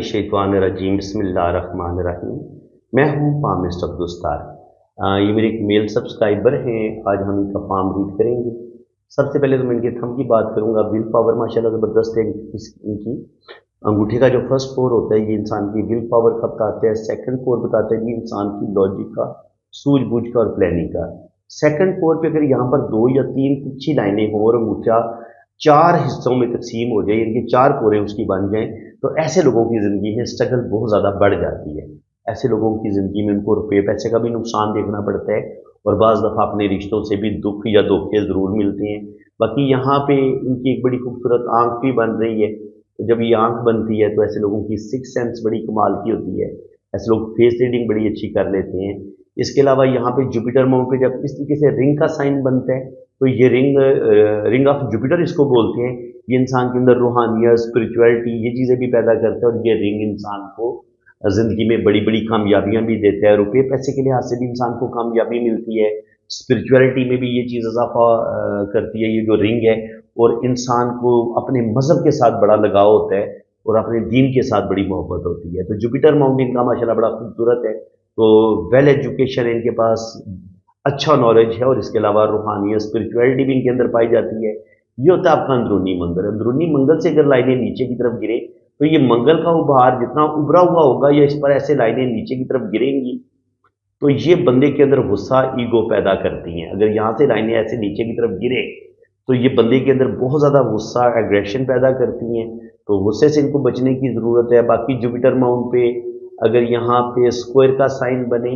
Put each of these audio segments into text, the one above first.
शैतानिर्रजीम बिस्मिल्लाहिर्रहमानिर्रहीम। मैं हूँ पामिस्ट अब्दुस्तार। ये मेरे एक मेल सब्सक्राइबर हैं। आज हम इनका पाम रीड करेंगे। सबसे पहले तो मैं इनके थंब की बात करूँगा। विल पावर माशाल्लाह ज़बरदस्त है इनकी। अंगूठे का जो फर्स्ट फोर होता है ये इंसान की विल पावर का बताता है। सेकंड फोर बताता है कि इंसान की लॉजिक का, सूझबूझ का और प्लानिंग का। सेकंड फोर पे अगर यहाँ पर 2 या 3 तिरछी लाइनें हों और अंगूठा 4 हिस्सों में तकसीम हो जाए, इनके 4 कोरे उसकी बन जाएं, तो ऐसे लोगों की ज़िंदगी में स्ट्रगल बहुत ज़्यादा बढ़ जाती है। ऐसे लोगों की ज़िंदगी में उनको रुपये पैसे का भी नुकसान देखना पड़ता है और बाज़ दफ़ा अपने रिश्तों से भी दुख या धोखे ज़रूर मिलते हैं। बाकी यहाँ पे इनकी एक बड़ी खूबसूरत आंख भी बन रही है। तो जब ये आंख बनती है तो ऐसे लोगों की सिक्स सेंस बड़ी कमाल की होती है। ऐसे लोग फेस रीडिंग बड़ी अच्छी कर लेते हैं। इसके अलावा यहाँ पे जुपिटर माउंट पे जब इस तरीके से रिंग का साइन बनता है तो ये रिंग ऑफ जुपिटर इसको बोलते हैं। ये इंसान के अंदर रूहानियत, स्पिरिचुअलिटी ये चीज़ें भी पैदा करता है और ये रिंग इंसान को ज़िंदगी में बड़ी बड़ी कामयाबियां भी देता है। रुपये पैसे के लिहाज से भी इंसान को कामयाबी मिलती है। स्पिरिचुअलिटी में भी ये चीज़ इजाफा करती है ये जो रिंग है। और इंसान को अपने मज़हब के साथ बड़ा लगाव होता है और अपने दीन के साथ बड़ी मोहब्बत होती है। तो जुपिटर माउंटेन का माशाल्लाह बड़ा खूबसूरत है। तो वेल एजुकेशन इनके पास, अच्छा नॉलेज है और इसके अलावा रूहानियत, स्पिरिचुअलिटी भी इनके अंदर पाई जाती है। ये होता है आपका अंदरूनी मंगल। अंदरूनी मंगल से अगर लाइनें नीचे की तरफ गिरे तो ये मंगल का उभार जितना उभरा हुआ होगा या इस पर ऐसे लाइनें नीचे की तरफ गिरेंगी तो ये बंदे के अंदर गुस्सा, ईगो पैदा करती हैं। अगर यहाँ से लाइनें ऐसे नीचे की तरफ गिरे तो ये बंदे के अंदर बहुत ज़्यादा गुस्सा, एग्रेशन पैदा करती हैं। तो गुस्से से इनको बचने की ज़रूरत है। बाकी जुपिटर माउंट पे अगर यहाँ पे स्क्वायर का साइन बने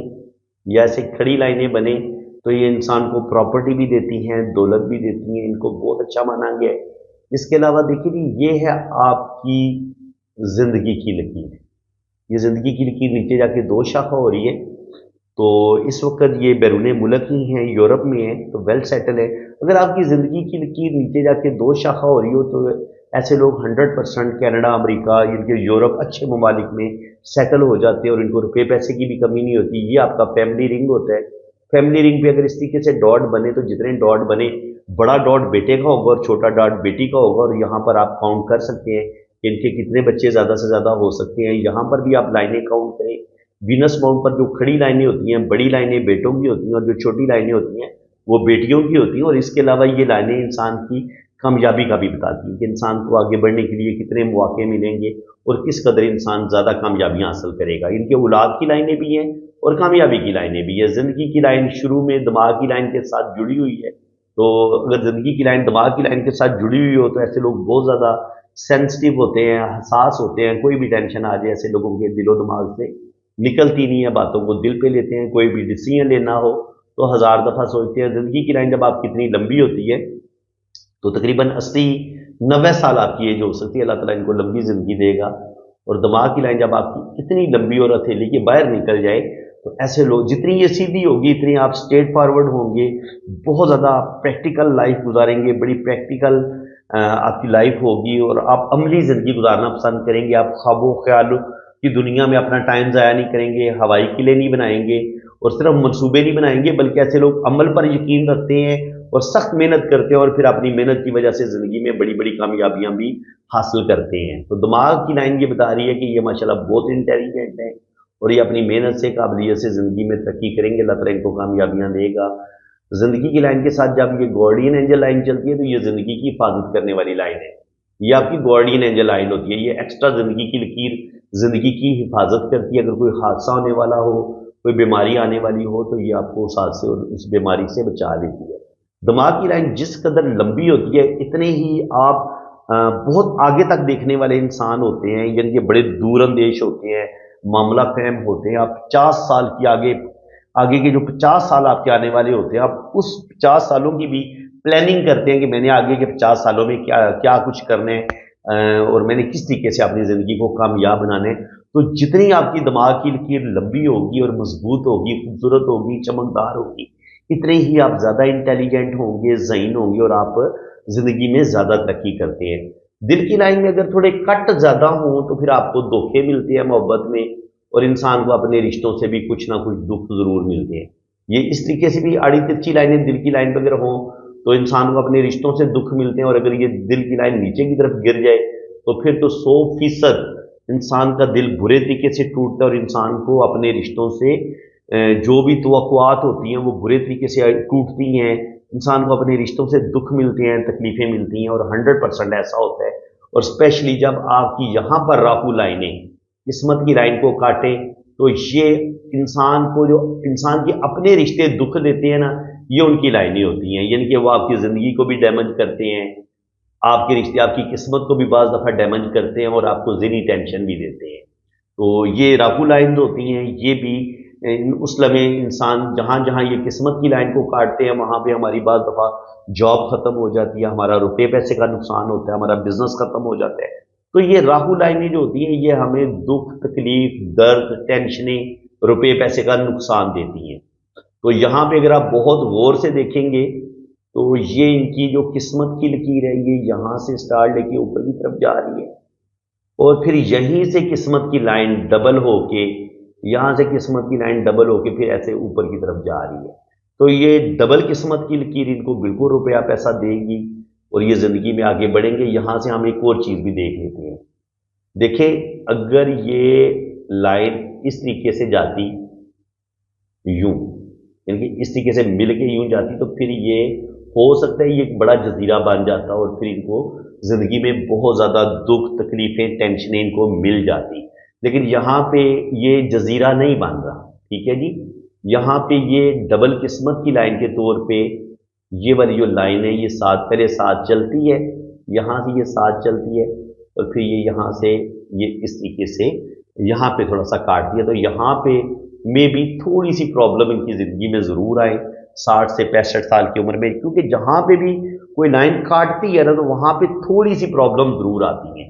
या ऐसे खड़ी लाइनें बने तो ये इंसान को प्रॉपर्टी भी देती हैं, दौलत भी देती हैं। इनको बहुत अच्छा माना गया है। इसके अलावा देखिए जी, ये है आपकी ज़िंदगी की लकीर। ये ज़िंदगी की लकीर नीचे जाके 2 शाखा हो रही है। तो इस वक्त ये बैरून मुल्क ही हैं, यूरोप में है, तो वेल सेटल है। अगर आपकी ज़िंदगी की लकीर नीचे जाके 2 शाखा हो रही हो तो ऐसे लोग 100% कनाडा, अमेरिका, इनके यूरोप अच्छे ममालिक में सेटल हो जाते हैं और इनको रुपये पैसे की भी कमी नहीं होती। ये आपका फैमिली रिंग होता है। फैमिली रिंग पे अगर इस तरीके से डॉट बने तो जितने डॉट बने, बड़ा डॉट बेटे का होगा और छोटा डॉट बेटी का होगा। और यहाँ पर आप काउंट कर सकते हैं कि इनके कितने बच्चे ज़्यादा से ज़्यादा हो सकते हैं। यहाँ पर भी आप लाइनें काउंट करें। वीनस माउंट पर जो खड़ी लाइनें होती हैं, बड़ी लाइनें बेटों की होती हैं और जो छोटी लाइनें होती हैं वो बेटियों की होती हैं। और इसके अलावा ये लाइनें इंसान की कामयाबी का भी बताती हैं कि इंसान को आगे बढ़ने के लिए कितने मौके मिलेंगे और किस कदर इंसान ज़्यादा कामयाबियाँ हासिल करेगा। इनके औलाद की लाइनें भी हैं और कामयाबी की लाइनें भी है। ज़िंदगी की लाइन शुरू में दिमाग की लाइन के साथ जुड़ी हुई है। तो अगर ज़िंदगी की लाइन दिमाग की लाइन के साथ जुड़ी हुई हो तो ऐसे लोग बहुत ज़्यादा सेंसिटिव होते हैं, हसास होते हैं। कोई भी टेंशन आ जाए ऐसे लोगों के दिलो दिमाग से निकलती नहीं है, बातों को दिल पे लेते हैं। कोई भी डिसीजन लेना हो तो 1000 दफ़ा सोचते हैं। ज़िंदगी की लाइन जब आपकी इतनी लंबी होती है तो तकरीबन 80-90 साल आपकी एज हो सकती है। अल्लाह ताला इनको लंबी ज़िंदगी देगा। और दिमाग की लाइन जब आपकी इतनी लंबी और हथेली के बाहर निकल जाए तो ऐसे लोग, जितनी ये सीधी होगी इतनी आप स्ट्रेट फॉरवर्ड होंगे, बहुत ज़्यादा प्रैक्टिकल लाइफ गुजारेंगे, बड़ी प्रैक्टिकल आपकी लाइफ होगी और आप अमली ज़िंदगी गुजारना पसंद करेंगे। आप ख्वाबों ख्यालों की दुनिया में अपना टाइम ज़ाया नहीं करेंगे, हवाई किले नहीं बनाएंगे और सिर्फ मंसूबे नहीं बनाएंगे, बल्कि ऐसे लोग अमल पर यकीन रखते हैं और सख्त मेहनत करते हैं और फिर अपनी मेहनत की वजह से ज़िंदगी में बड़ी बड़ी कामयाबियां भी हासिल करते हैं। तो दिमाग की लाइन ये बता रही है कि ये माशाल्लाह बहुत इंटेलिजेंट है और ये अपनी मेहनत से, काबिलियत से ज़िंदगी में तरक्की करेंगे। अल्लाह ताला इनको कामयाबियां देगा। ज़िंदगी की लाइन के साथ जब ये गार्डियन एंजल लाइन चलती है तो ये ज़िंदगी की हिफाजत करने वाली लाइन है। ये आपकी गार्डियन एंजल लाइन होती है। ये एक्स्ट्रा ज़िंदगी की लकीर ज़िंदगी की हिफाजत करती है। अगर कोई हादसा होने वाला हो, कोई बीमारी आने वाली हो तो ये आपको उस हादसे और उस बीमारी से बचा लेती है। दिमाग की लाइन जिस कदर लंबी होती है इतने ही आप बहुत आगे तक देखने वाले इंसान होते हैं, यानी कि बड़े दूर अंदेश होते हैं, मामला फहम होते हैं। आप 50 साल की आगे आगे के जो 50 साल आपके आने वाले होते हैं, आप उस 50 सालों की भी प्लानिंग करते हैं कि मैंने आगे के 50 सालों में क्या क्या कुछ करना है और मैंने किस तरीके से अपनी ज़िंदगी को कामयाब बनाना है। तो जितनी आपकी दिमाग की लकीर लंबी होगी और मजबूत होगी, खूबसूरत होगी, चमकदार होगी, इतने ही आप ज़्यादा इंटेलिजेंट होंगे, ज़हीन होंगे और आप ज़िंदगी में ज़्यादा तरक्की करते हैं। दिल की लाइन में अगर थोड़े कट ज़्यादा हों तो फिर आपको धोखे मिलते हैं मोहब्बत में और इंसान को अपने रिश्तों से भी कुछ ना कुछ दुख ज़रूर मिलते हैं। ये इस तरीके से भी आड़ी तिरछी लाइनें दिल की लाइन पर अगर हों तो इंसान को अपने रिश्तों से दुख मिलते हैं, और अगर ये दिल की लाइन नीचे की तरफ गिर जाए तो फिर तो 100% इंसान का दिल बुरे तरीके से टूटता है, और इंसान को अपने रिश्तों से जो भी तवक्कुआत होती हैं वो बुरे तरीके से टूटती हैं। इंसान को अपने रिश्तों से दुख मिलते हैं, तकलीफें मिलती हैं, और 100% ऐसा होता है। और स्पेशली जब आपकी यहाँ पर राहु लाइनें किस्मत की लाइन को काटे तो ये इंसान को, जो इंसान के अपने रिश्ते दुख देते हैं ना, ये उनकी लाइनें होती हैं। यानी कि वो आपकी ज़िंदगी को भी डैमेज करते हैं, आपके रिश्ते, आपकी किस्मत को भी बाज़ दफ़ा डैमेज करते हैं, और आपको ज़हनी टेंशन भी देते हैं। तो ये राहु लाइन्स होती हैं, ये भी उस लम्हे इंसान जहाँ जहाँ ये किस्मत की लाइन को काटते हैं वहाँ पे हमारी बाज़ दफ़ा जॉब ख़त्म हो जाती है, हमारा रुपये पैसे का नुकसान होता है, हमारा बिजनेस ख़त्म हो जाता है। तो ये राहु लाइनें जो होती हैं ये हमें दुख, तकलीफ, दर्द, टेंशनें, रुपये पैसे का नुकसान देती हैं। तो यहाँ पे अगर आप बहुत गौर से देखेंगे तो ये इनकी जो किस्मत की लकीर है ये यहाँ से स्टार्ट लेके ऊपर की तरफ जा रही है, और फिर यहीं से किस्मत की लाइन डबल होके, यहाँ से किस्मत की लाइन डबल होके फिर ऐसे ऊपर की तरफ जा रही है। तो ये डबल किस्मत की लकीर इनको बिल्कुल रुपया पैसा देगी, और ये ज़िंदगी में आगे बढ़ेंगे। यहाँ से हम एक और चीज़ भी देख लेते हैं। देखें, अगर ये लाइन इस तरीके से जाती, यूं, यानी कि इस तरीके से मिल के यूं जाती, तो फिर ये हो सकता है ये एक बड़ा जजीरा बन जाता, और फिर इनको ज़िंदगी में बहुत ज़्यादा दुख, तकलीफ़ें, टेंशनें इनको मिल जाती। लेकिन यहाँ पे ये जजीरा नहीं बन रहा, ठीक है जी। यहाँ पे ये डबल किस्मत की लाइन के तौर पे ये वाली जो लाइन है ये साथ, पहले साथ चलती है, यहाँ से ये साथ चलती है, और फिर ये यहाँ से ये इस तरीके से यहाँ पे थोड़ा सा काटती है। तो यहाँ पे में भी थोड़ी सी प्रॉब्लम इनकी ज़िंदगी में ज़रूर आए 60 से 65 साल की उम्र में, क्योंकि जहाँ पे भी कोई लाइन काटती है ना तो वहाँ पे थोड़ी सी प्रॉब्लम ज़रूर आती है।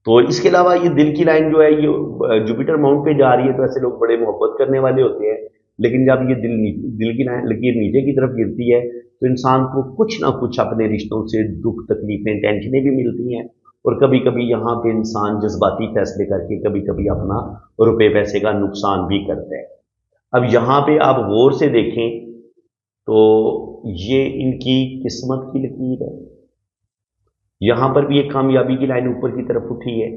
तो इसके अलावा ये दिल की लाइन जो है ये जुपिटर माउंट पे जा रही है, तो ऐसे लोग बड़े मोहब्बत करने वाले होते हैं, लेकिन जब ये दिल की लाइन लकीर नीचे की तरफ गिरती है तो इंसान को कुछ ना कुछ अपने रिश्तों से दुख, तकलीफें, टेंशनें भी मिलती हैं, और कभी कभी यहाँ पे इंसान जज्बाती फैसले करके कभी कभी अपना रुपये पैसे का नुकसान भी करता है। अब यहाँ पे आप गौर से देखें तो ये इनकी किस्मत की लकीर है, यहाँ पर भी एक कामयाबी की लाइन ऊपर की तरफ उठी है,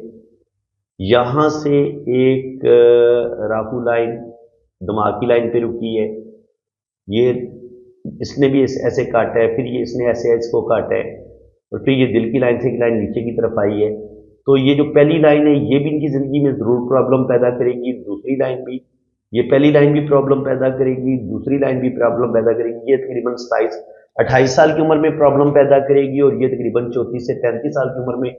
यहाँ से एक राहु लाइन दिमाग की लाइन पे रुकी है, ये इसने भी ऐसे काटा है, फिर ये इसने ऐसे इसको काटा है, और फिर ये दिल की लाइन से एक लाइन नीचे की तरफ आई है। तो ये जो पहली लाइन है ये भी इनकी ज़िंदगी में ज़रूर प्रॉब्लम पैदा करेगी, दूसरी लाइन भी, ये पहली लाइन भी प्रॉब्लम पैदा करेगी, दूसरी लाइन भी प्रॉब्लम पैदा करेगी। ये तकरीबन 27-28 साल की उम्र में प्रॉब्लम पैदा करेगी, और ये तकरीबन 34 से 35 साल की उम्र में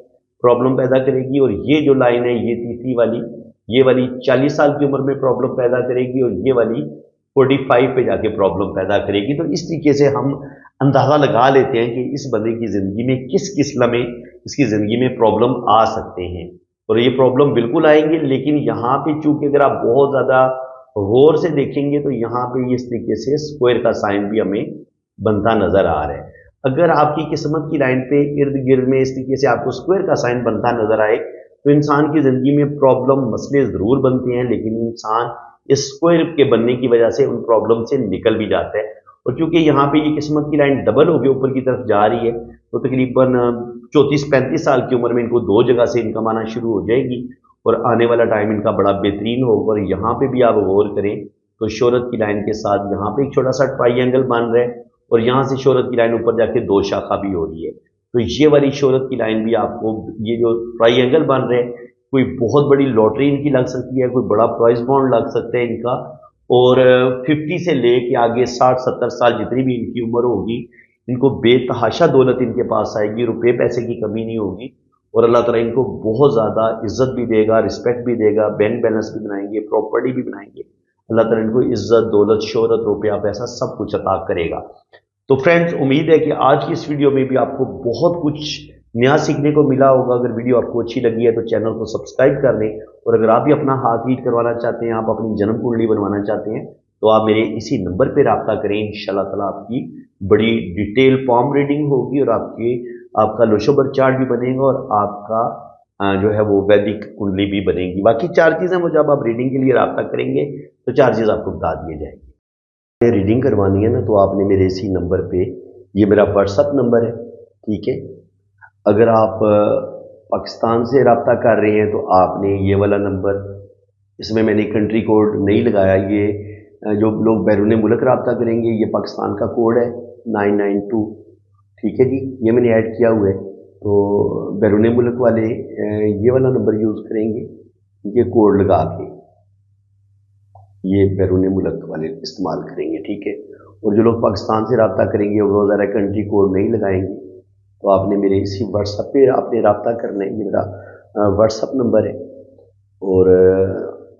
प्रॉब्लम पैदा करेगी। और ये जो लाइन है ये तीसरी वाली, ये वाली 40 साल की उम्र में प्रॉब्लम पैदा करेगी, और ये वाली 45 पे जाके प्रॉब्लम पैदा करेगी। तो इस तरीके से हम अंदाज़ा लगा लेते हैं कि इस बंदे की ज़िंदगी में किस किस लम्हे इसकी ज़िंदगी में प्रॉब्लम आ सकते हैं, और ये प्रॉब्लम बिल्कुल आएंगे। लेकिन यहाँ पे चूंकि अगर आप बहुत ज़्यादा गौर से देखेंगे तो यहाँ पे इस तरीके से स्क्वायर का साइन भी हमें बनता नज़र आ रहा है। अगर आपकी किस्मत की लाइन पे इर्द गिर्द में इस तरीके से आपको स्क्वायर का साइन बनता नज़र आए तो इंसान की ज़िंदगी में प्रॉब्लम, मसले ज़रूर बनते हैं, लेकिन इंसान इस स्क्वायर के बनने की वजह से उन प्रॉब्लम से निकल भी जाता है। और चूंकि यहाँ पे ये किस्मत की लाइन डबल होकर ऊपर की तरफ जा रही है तो तकरीबन 34-35 साल की उम्र में इनको 2 जगह से इनकम आना शुरू हो जाएगी, और आने वाला टाइम इनका बड़ा बेहतरीन होगा। और यहाँ पे भी आप गौर करें तो शोहरत की लाइन के साथ यहाँ पे एक छोटा सा ट्राइंगल बन रहा है, और यहाँ से शोहरत की लाइन ऊपर जाके 2 शाखा भी हो रही है। तो ये वाली शोहरत की लाइन भी आपको, ये जो ट्राइंगल बन रहे हैं, कोई बहुत बड़ी लॉटरी इनकी लग सकती है, कोई बड़ा प्राइज बॉन्ड लग सकता है इनका, और 50 से ले के आगे 60-70 साल जितनी भी इनकी उम्र होगी इनको बेतहाशा दौलत इनके पास आएगी, रुपये पैसे की कमी नहीं होगी, और अल्लाह ताला इनको बहुत ज़्यादा इज्जत भी देगा, रिस्पेक्ट भी देगा, बैंक बैलेंस भी बनाएंगे, प्रॉपर्टी भी बनाएंगे। अल्लाह ताला इनको इज्जत, दौलत, शोहरत, रुपया पैसा सब कुछ अता करेगा। तो फ्रेंड्स, उम्मीद है कि आज की इस वीडियो में भी आपको बहुत कुछ नया सीखने को मिला होगा। अगर वीडियो आपको अच्छी लगी है तो चैनल को सब्सक्राइब कर लें, और अगर आप भी अपना हाथ रीड करवाना चाहते हैं, आप अपनी जन्म कुंडली बनवाना चाहते हैं, तो आप मेरे इसी नंबर पर रब्ता करें। इंशाल्लाह ताला आपकी बड़ी डिटेल फॉर्म रीडिंग होगी, और आपका लोशोबर चार्ट भी बनेगा, और आपका जो है वो वैदिक कुंडली भी बनेगी। बाकी 4 चीज़ें वो जब आप रीडिंग के लिए रब्ता करेंगे तो 4 चीज़ आपको बता दिए जाएंगे। रीडिंग करवानी है ना तो आपने मेरे इसी नंबर पे, ये मेरा व्हाट्सअप नंबर है, ठीक है। अगर आप पाकिस्तान से रब्ता कर रहे हैं तो आपने ये वाला नंबर, इसमें मैंने कंट्री कोड नहीं लगाया, ये जो लोग बैरून मुल्क रब्ता करेंगे ये पाकिस्तान का कोड है 992, ठीक है जी, ये मैंने ऐड किया हुआ है। तो बैरून मुल्क वाले ये वाला नंबर यूज़ करेंगे, ये कोड लगा के ये बैरून मुल्क वाले इस्तेमाल करेंगे, ठीक है। और जो लोग पाकिस्तान से रब्ता करेंगे वो ज़रा कंट्री कोड नहीं लगाएंगे, तो आपने मेरे इसी व्हाट्सएप पे आपने रब्ता करना है, ये मेरा व्हाट्सएप नंबर है। और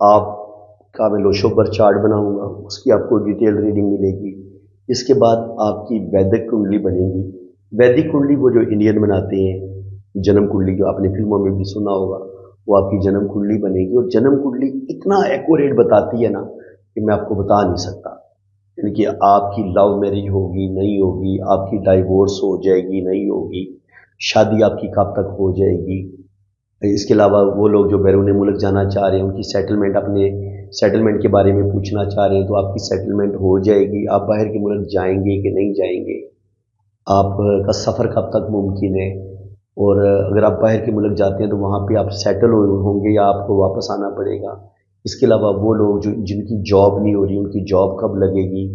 आपका मैं लोशोबर चार्ट बनाऊंगा, उसकी आपको डिटेल रीडिंग मिलेगी। इसके बाद आपकी वैदिक कुंडली बनेगी। वैदिक कुंडली वो जो इंडियन बनाते हैं, जन्म कुंडली जो आपने फिल्मों में भी सुना होगा, वो आपकी जन्म कुंडली बनेगी। और जन्म कुंडली इतना एक्यूरेट बताती है ना कि मैं आपको बता नहीं सकता। यानी कि आपकी लव मैरिज होगी नहीं होगी, आपकी डाइवोर्स हो जाएगी नहीं होगी, शादी आपकी कब तक हो जाएगी। इसके अलावा वो लोग जो बैरून मुल्क जाना चाह रहे हैं, उनकी सेटलमेंट, अपने सेटलमेंट के बारे में पूछना चाह रहे हैं तो आपकी सेटलमेंट हो जाएगी। आप बाहर के मुल्क जाएंगे कि नहीं जाएंगे, आपका सफ़र कब तक मुमकिन है, और अगर आप बाहर के मुल्क जाते हैं तो वहाँ पे आप सेटल होंगे या आपको वापस आना पड़ेगा। इसके अलावा वो लोग जो जिनकी जॉब नहीं हो रही, उनकी जॉब कब लगेगी।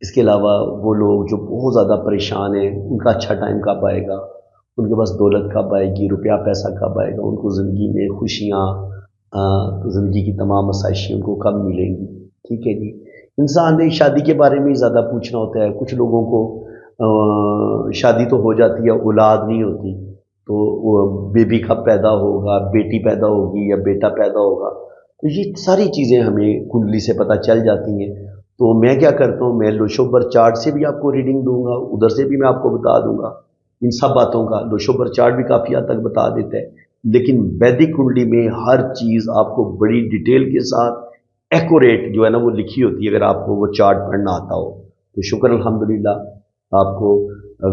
इसके अलावा वो लोग जो बहुत ज़्यादा परेशान हैं, उनका अच्छा टाइम कब आएगा, उनके पास दौलत कब आएगी, रुपया पैसा कब आएगा, उनको ज़िंदगी में खुशियाँ, ज़िंदगी की तमाम आसाइशें उनको कब मिलेंगी, ठीक है जी। इंसान ने शादी के बारे में ज़्यादा पूछना होता है। कुछ लोगों को शादी तो हो जाती है, औलाद नहीं होती, तो वो बेबी कब पैदा होगा, बेटी पैदा होगी या बेटा पैदा होगा, तो ये सारी चीज़ें हमें कुंडली से पता चल जाती हैं। तो मैं क्या करता हूँ, मैं लोशोबर चार्ट से भी आपको रीडिंग दूंगा, उधर से भी मैं आपको बता दूंगा इन सब बातों का। लोशोबर चार्ट भी काफ़ी हद तक बता देता है, लेकिन वैदिक कुंडली में हर चीज़ आपको बड़ी डिटेल के साथ एक्यूरेट जो है ना वो लिखी होती है, अगर आपको वो चार्ट पढ़ना आता हो तो शुक्र अल्हम्दुलिल्लाह। आपको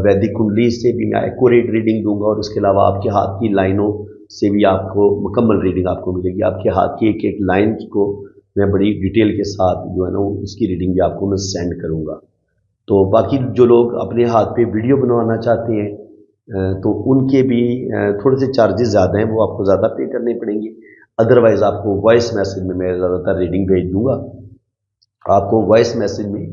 वैदिक कुंडली से भी मैं एक्यूरेट रीडिंग दूंगा, और उसके अलावा आपके हाथ की लाइनों से भी आपको मुकम्मल रीडिंग आपको मिलेगी। आपके हाथ की एक एक लाइन को मैं बड़ी डिटेल के साथ जो है ना उसकी रीडिंग भी आपको मैं सेंड करूंगा। तो बाकी जो लोग अपने हाथ पे वीडियो बनवाना चाहते हैं तो उनके भी थोड़े से चार्जेस ज़्यादा हैं, वो आपको ज़्यादा पे करने पड़ेंगे। अदरवाइज़ आपको वॉइस मैसेज में मैं ज़्यादातर रीडिंग भेज दूँगा। आपको वॉइस मैसेज में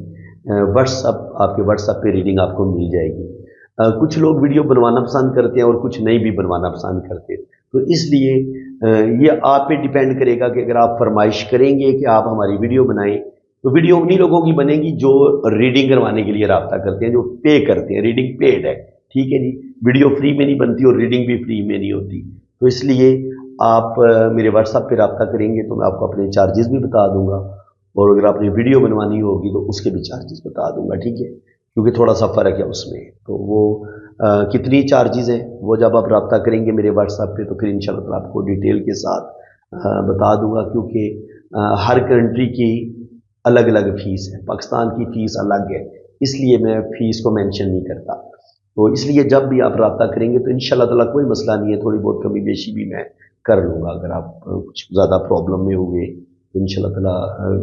व्हाट्सअप, आपके व्हाट्सअप पे रीडिंग आपको मिल जाएगी। कुछ लोग वीडियो बनवाना पसंद करते हैं और कुछ नहीं भी बनवाना पसंद करते, तो इसलिए ये आप पे डिपेंड करेगा कि अगर आप फरमाइश करेंगे कि आप हमारी वीडियो बनाएं, तो वीडियो उन्हीं लोगों की बनेगी जो रीडिंग करवाने के लिए रब्ता करते हैं, जो पे करते हैं। रीडिंग पेड है, ठीक है जी, वीडियो फ्री में नहीं बनती और रीडिंग भी फ्री में नहीं होती। तो इसलिए आप मेरे व्हाट्सएप पे रब्ता करेंगे तो मैं आपको अपने चार्जेस भी बता दूंगा, और अगर आपने वीडियो बनवानी होगी तो उसके भी चार्जेस बता दूंगा, ठीक है, क्योंकि थोड़ा सा फ़र्क है उसमें। तो वो कितनी चार्जेस हैं वो जब आप रब्ता करेंगे मेरे व्हाट्सएप पे तो फिर इंशाल्लाह आपको डिटेल के साथ बता दूंगा, क्योंकि हर कंट्री की अलग अलग फ़ीस है। पाकिस्तान की फ़ीस अलग है, इसलिए मैं फ़ीस को मेंशन नहीं करता। तो इसलिए जब भी आप रब्ता करेंगे तो इंशाल्लाह ताला कोई मसला नहीं है, थोड़ी बहुत कमी बेशी भी मैं कर लूँगा। अगर आप कुछ ज़्यादा प्रॉब्लम में हुए तो इंशाल्लाह ताला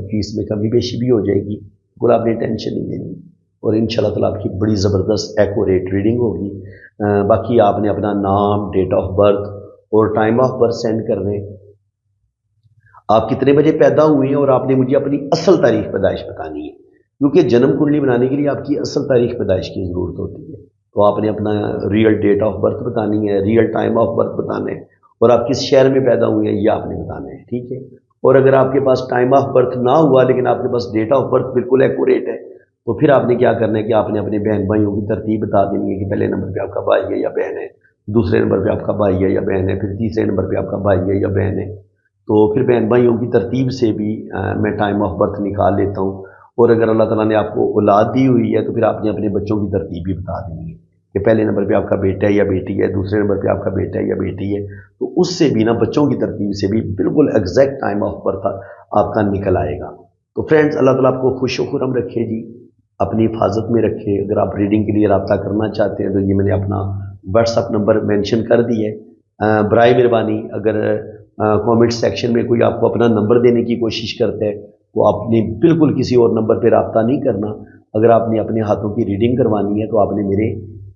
फ़ीस में कमी बेशी भी हो जाएगी, बिल्कुल आपने टेंशन नहीं लेनी, और इंशाल्लाह ताला आपकी बड़ी ज़बरदस्त एक्यूरेट रीडिंग होगी। बाकी आपने अपना नाम, डेट ऑफ बर्थ और टाइम ऑफ बर्थ सेंड कर दें, आप कितने बजे पैदा हुए हैं, और आपने मुझे अपनी असल तारीख पैदाइश बतानी है, क्योंकि जन्म कुंडली बनाने के लिए आपकी असल तारीख पैदाइश की ज़रूरत होती है। तो आपने अपना रियल डेट ऑफ बर्थ बतानी है, रियल टाइम ऑफ बर्थ बताना है, और आप किस शहर में पैदा हुए हैं ये आपने बताना है, ठीक है। और अगर आपके पास टाइम ऑफ बर्थ ना हुआ लेकिन आपके पास डेट ऑफ बर्थ बिल्कुल एक्यूरेट है, तो फिर आपने क्या करना है कि आपने अपने बहन भाइयों की तरतीब बता देनी है कि पहले नंबर पे आपका भाई है या बहन है, दूसरे नंबर पे आपका भाई है या बहन है, फिर तीसरे नंबर पे आपका भाई है या बहन है। तो फिर बहन भाइयों की तरतीब से भी मैं टाइम ऑफ बर्थ निकाल लेता हूँ। और अगर अल्लाह ताला ने आपको औलाद दी हुई है तो फिर आपने अपने बच्चों की तरतीब भी बता देनी है कि पहले नंबर पे आपका बेटा है या बेटी है, दूसरे नंबर पे आपका बेटा है या बेटी है। तो उससे भी ना, बच्चों की तरतीब से भी बिल्कुल एग्जैक्ट टाइम ऑफ बर्थ आपका निकल आएगा। तो फ्रेंड्स, अल्लाह ताला आपको खुश खुरम रखे जी, अपनी हिफाजत में रखे। अगर आप रीडिंग के लिए रब्ता करना चाहते हैं तो ये मैंने अपना व्हाट्सअप नंबर मेंशन कर दी है। बराए मेहरबानी अगर कमेंट सेक्शन में कोई आपको अपना नंबर देने की कोशिश करता है वो आपने बिल्कुल किसी और नंबर पे रब्ता नहीं करना। अगर आपने अपने हाथों की रीडिंग करवानी है तो आपने मेरे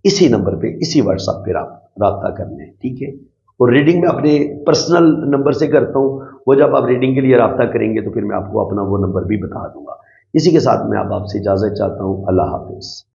इसी नंबर पे, इसी व्हाट्सएप पे रब्ता करना है, ठीक है। और रीडिंग में अपने पर्सनल नंबर से करता हूँ, वो जब आप रीडिंग के लिए रब्ता करेंगे तो फिर मैं आपको अपना वो नंबर भी बता दूंगा। इसी के साथ मैं अब आपसे इजाज़त चाहता हूँ। अल्लाह हाफिज़।